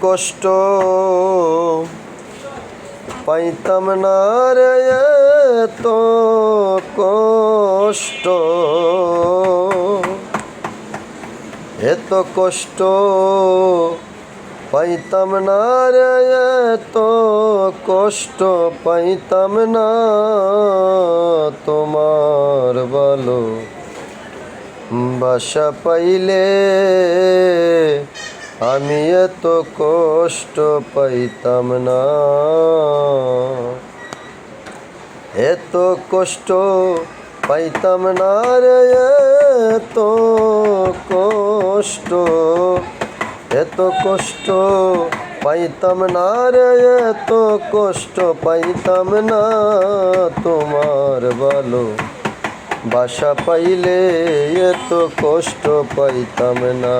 কষ্ট পাইতাম না রে, এত কষ্ট, এত কষ্ট পাইতাম না রে, এত কষ্ট পাইতাম না তোমার ভালো বাসা পাইলে আমি এত কষ্ট পাইতাম না, এত কষ্ট পাইতাম না রে, এত কষ্ট, এত কষ্ট পাইতাম না রে, এত কষ্ট পাইতাম না তোমার ভালো বাসা পাইলে এত কষ্ট পাইতাম না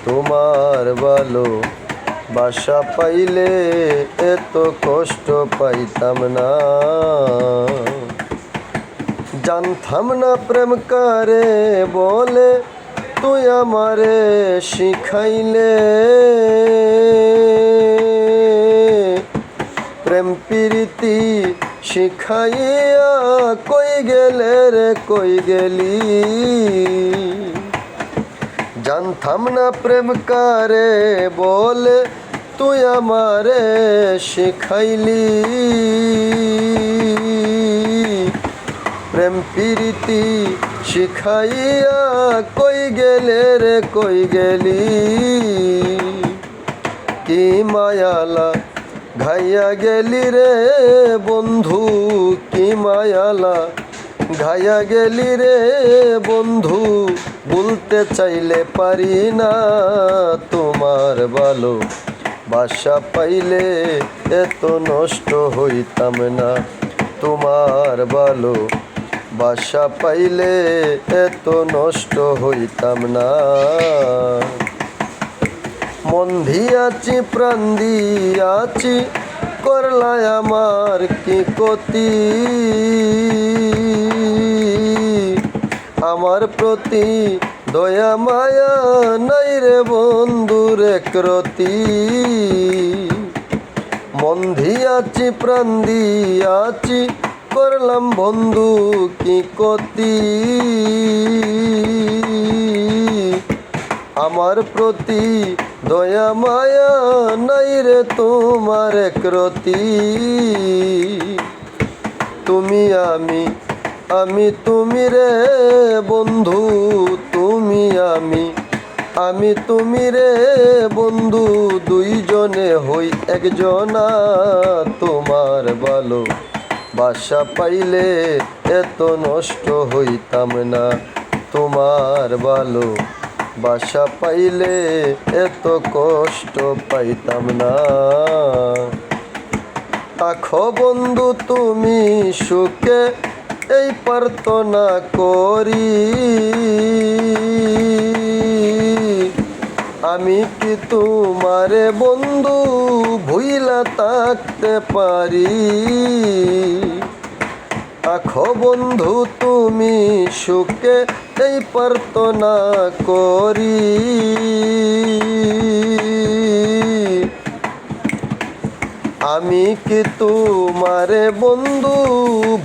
তোমার ভালো বাসা পাইলে এত কষ্ট পাইতাম না। জানতাম না প্রেম কারে বলে তুই আমারে শিখাইলে, প্রেম প্রীতি শিখাইয়া কই গেলে রে কই গেলি। জানতাম না প্রেম কারে বলে তুই আমারে শিখাইলি, প্রেম প্রীতি শিখাইয়া কই গেলে রে কই গেলি। কি মায়ালা ঘাইয়া গেলি রে বন্ধু, কি মায়ালা ঘাইয়া গেলি রে বন্ধু, বলতে চাইলে পারি না তোমার ভালো বাসা পাইলে এত নষ্ট হইতাম না তোমার ভালো বাসা পাইলে এত নষ্ট হইতাম না। মন দিয়াছি প্রাণ দিয়াছি করলাই আমার কি ক্ষতি, আমার প্রতি দয়া মায়া নাই রে বন্ধুর একরতি। মন দিয়াছি প্রাণ দিয়াছি করলাম বন্ধু কি ক্ষতি, আমার প্রতি দয়া মায়া নাই রে তোমার একরতি। তুমি আমি আমি তুমি রে বন্ধু, তুমি আমি তুমি রে বন্ধু, দুইজনে হই একজনা তোমার ভালো বাসা পাইলে এত নষ্ট হইতাম না তোমার ভালো বাসা পাইলে এত কষ্ট পাইতাম না। তাখো বন্ধু তুমি সুখে এই প্রার্থনা করি, আমি কি তোমারে বন্ধু ভুইলা থাকতে পারি। তাখো বন্ধু তুমি সুখে এই প্রার্থনা করি, আমি কি তোমারে বন্ধু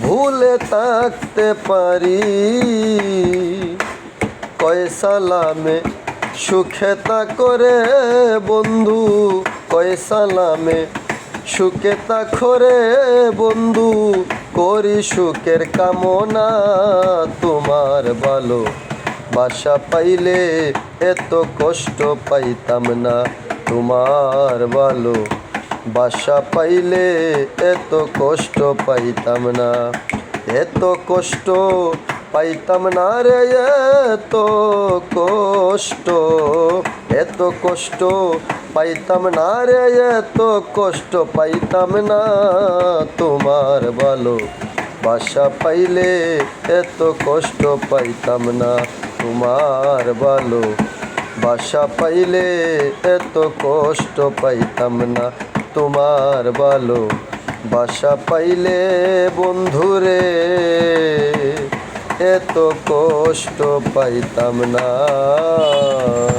ভুলে থাকতে পারি। কয় সালামে সুখে তা করে বন্ধু, কয় সালামে সুখে তা করে বন্ধু, করি সুখের কামনা তোমার ভালো বাসা পাইলে এত কষ্ট পাইতাম না তোমার ভালো বাসা পাইলে এত কষ্ট পাইতাম না, এত কষ্ট পাইতাম না রে, এত কষ্ট, এত কষ্ট পাইতাম না রে, এত কষ্ট পাইতাম না তোমার ভালো বাসা পাইলে এত কষ্ট পাইতাম না তোমার ভালো বাসা পাইলে এত কষ্ট পাইতাম না তোমার ভালো বাসা পাইলে বন্ধুরে এত কষ্ট পাইতাম না।